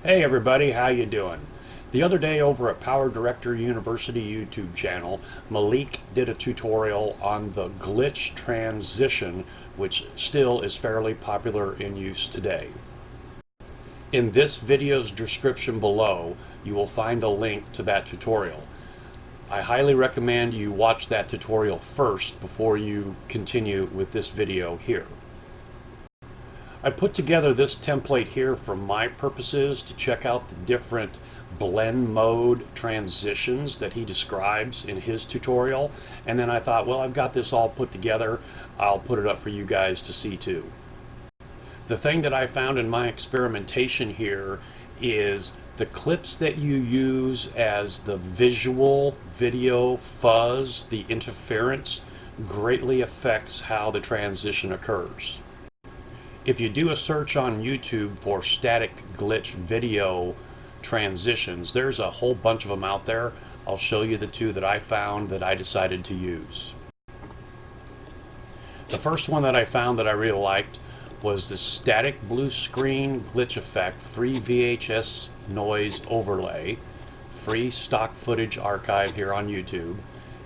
Hey everybody, how you doing? The other day over at PowerDirector University YouTube channel, Maliek did a tutorial on the glitch transition, which still is fairly popular in use today. In this video's description below, you will find a link to that tutorial. I highly recommend you watch that tutorial first before you continue with this video here. I put together this template here for my purposes to check out the different blend mode transitions that he describes in his tutorial, and then I thought, well, I've got this all put together, I'll put it up for you guys to see too. The thing that I found in my experimentation here is the clips that you use as the visual video fuzz, the interference, greatly affects how the transition occurs. If you do a search on YouTube for static glitch video transitions, there's a whole bunch of them out there. I'll show you the two that I found that I decided to use. The first one that I found that I really liked was the static blue screen glitch effect free VHS noise overlay, free stock footage archive here on YouTube.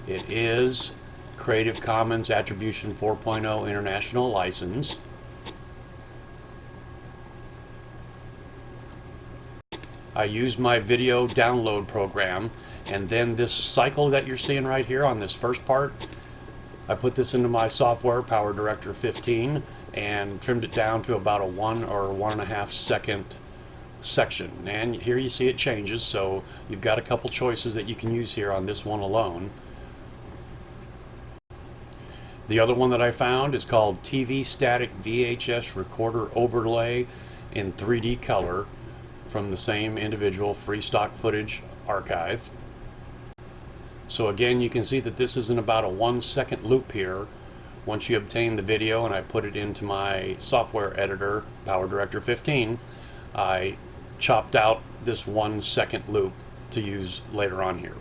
It is Creative Commons Attribution 4.0 International License. I used my video download program, and then this cycle that you're seeing right here on this first part, I put this into my software, PowerDirector 15, and trimmed it down to about a 1 or 1.5 second section. And here you see it changes, so you've got a couple choices that you can use here on this one alone. The other one that I found is called TV Static VHS Recorder Overlay in 3D color from the same individual free stock footage archive. So again, you can see that this is in about a 1 second loop here. Once you obtain the video and I put it into my software editor, PowerDirector 15, I chopped out this 1 second loop to use later on here.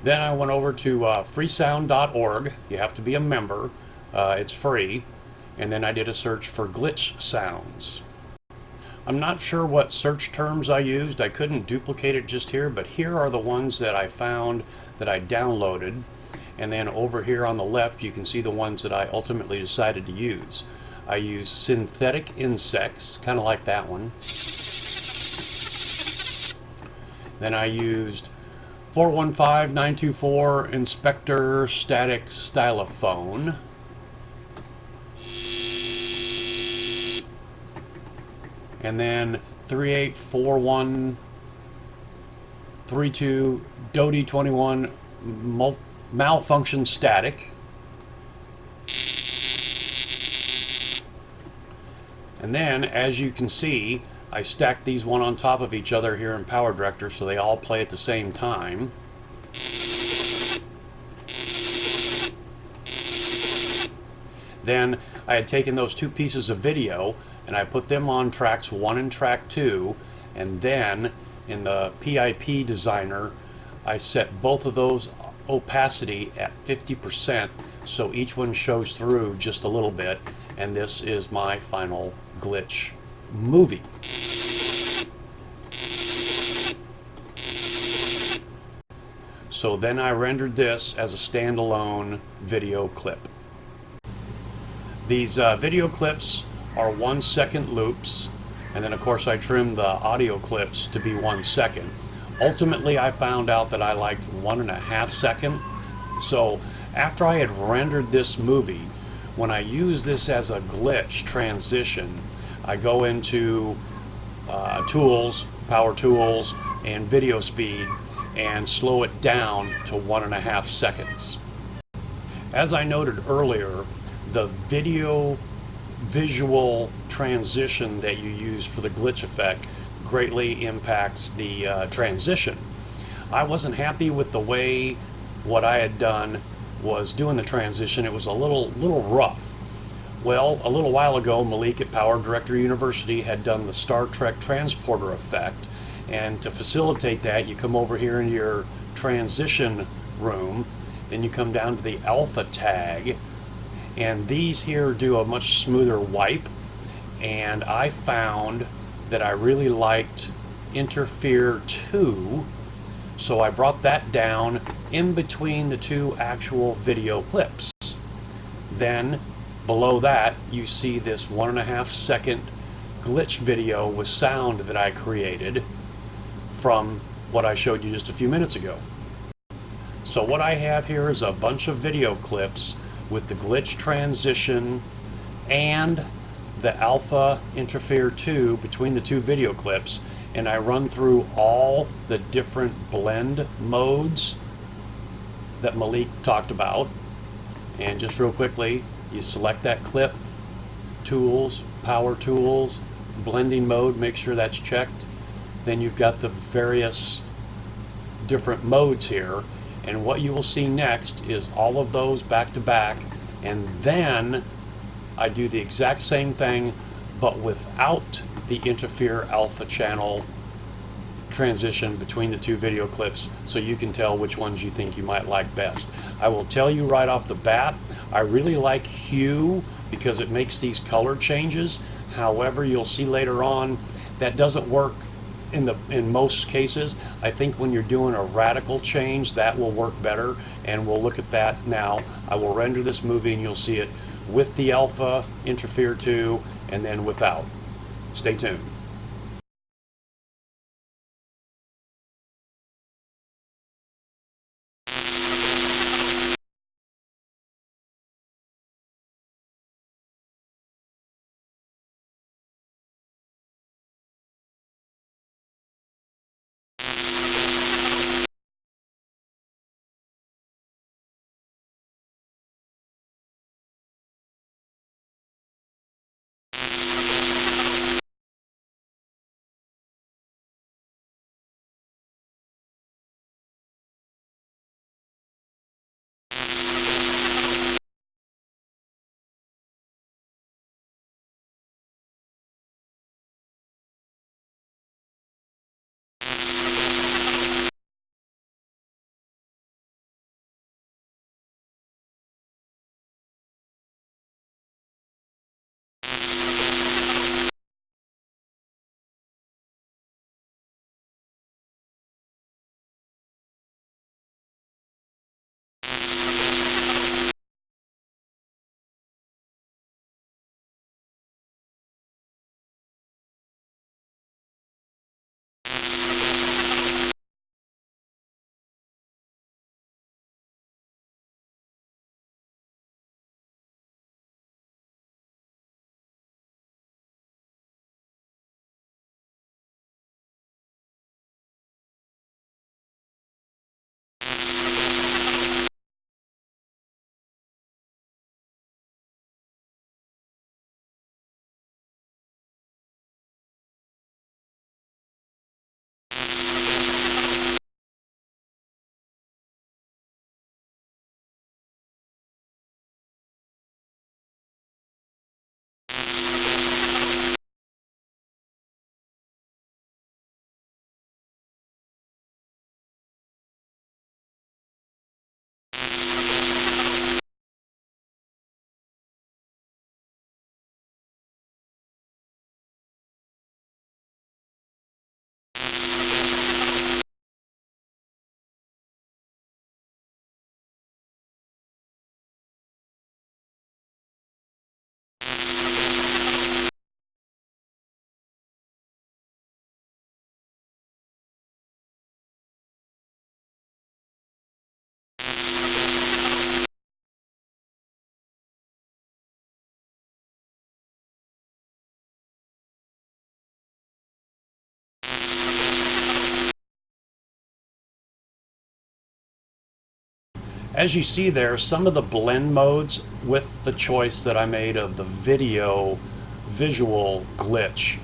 Then I went over to freesound.org. You have to be a member. It's free. And then I did a search for glitch sounds. I'm not sure what search terms I used. I couldn't duplicate it just here, but here are the ones that I found that I downloaded. And then over here on the left, you can see the ones that I ultimately decided to use. I used synthetic insects, kind of like that one. Then I used 415924 Inspector Static Stylophone. And then 384132 Dodie 21 Malfunction Static. And then, as you can see, I stacked these one on top of each other here in PowerDirector so they all play at the same time. Then I had taken those two pieces of video and I put them on tracks 1 and track 2, and then in the PIP designer I set both of those opacity at 50% so each one shows through just a little bit, and this is my final glitch movie. So then I rendered this as a standalone video clip. These video clips are 1 second loops, and then of course I trimmed the audio clips to be 1 second. Ultimately I found out that I liked 1.5 second. So after I had rendered this movie, when I use this as a glitch transition, I go into tools, power tools, and video speed and slow it down to 1.5 seconds. As I noted earlier, the visual transition that you use for the glitch effect greatly impacts the transition. I wasn't happy with the way what I had done was doing the transition. It was a little rough. Well, a little while ago, Maliek at PowerDirector University had done the Star Trek transporter effect, and to facilitate that, you come over here in your transition room, then you come down to the alpha tag, and these here do a much smoother wipe, and I found that I really liked Interfere 2, so I brought that down in between the two actual video clips. Then below that you see this 1.5 second glitch video with sound that I created from what I showed you just a few minutes ago. So what I have here is a bunch of video clips with the glitch transition and the alpha interfere 2 between the two video clips, and I run through all the different blend modes that Maliek talked about. And just real quickly, you select that clip, tools, power tools, blending mode, make sure that's checked. Then you've got the various different modes here, and what you will see next is all of those back to back, and then I do the exact same thing but without the interfere alpha channel transition between the two video clips, so you can tell which ones you think you might like best. I will tell you right off the bat, I really like hue because it makes these color changes. However, you'll see later on that doesn't work in most cases. I think when you're doing a radical change, that will work better, and we'll look at that now. I will render this movie and you'll see it with the alpha interfere 2 and then without. Stay tuned. As you see there, some of the blend modes with the choice that I made of the video visual glitch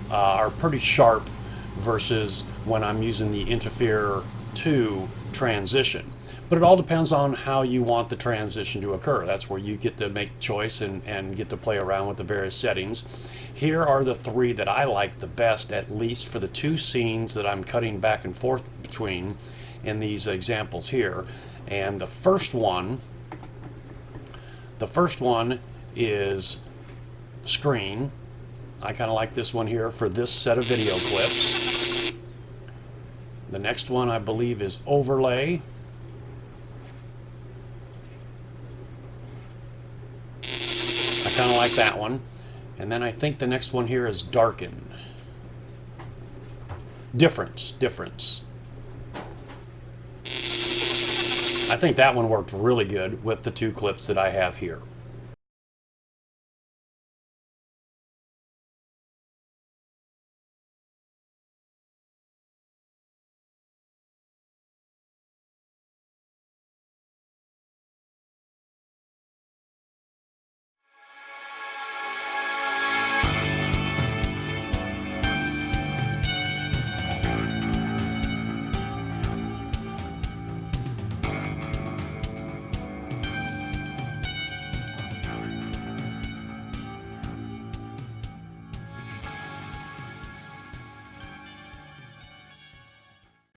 are pretty sharp versus when I'm using the interfere 2 transition. But it all depends on how you want the transition to occur. That's where you get to make choice and get to play around with the various settings. Here are the 3 that I like the best, at least for the 2 scenes that I'm cutting back and forth between in these examples here. And the first one is screen. I kind of like this one here for this set of video clips. The next one I believe is overlay. I kind of like that one. And then I think the next one here is darken. Difference. I think that one worked really good with the two clips that I have here.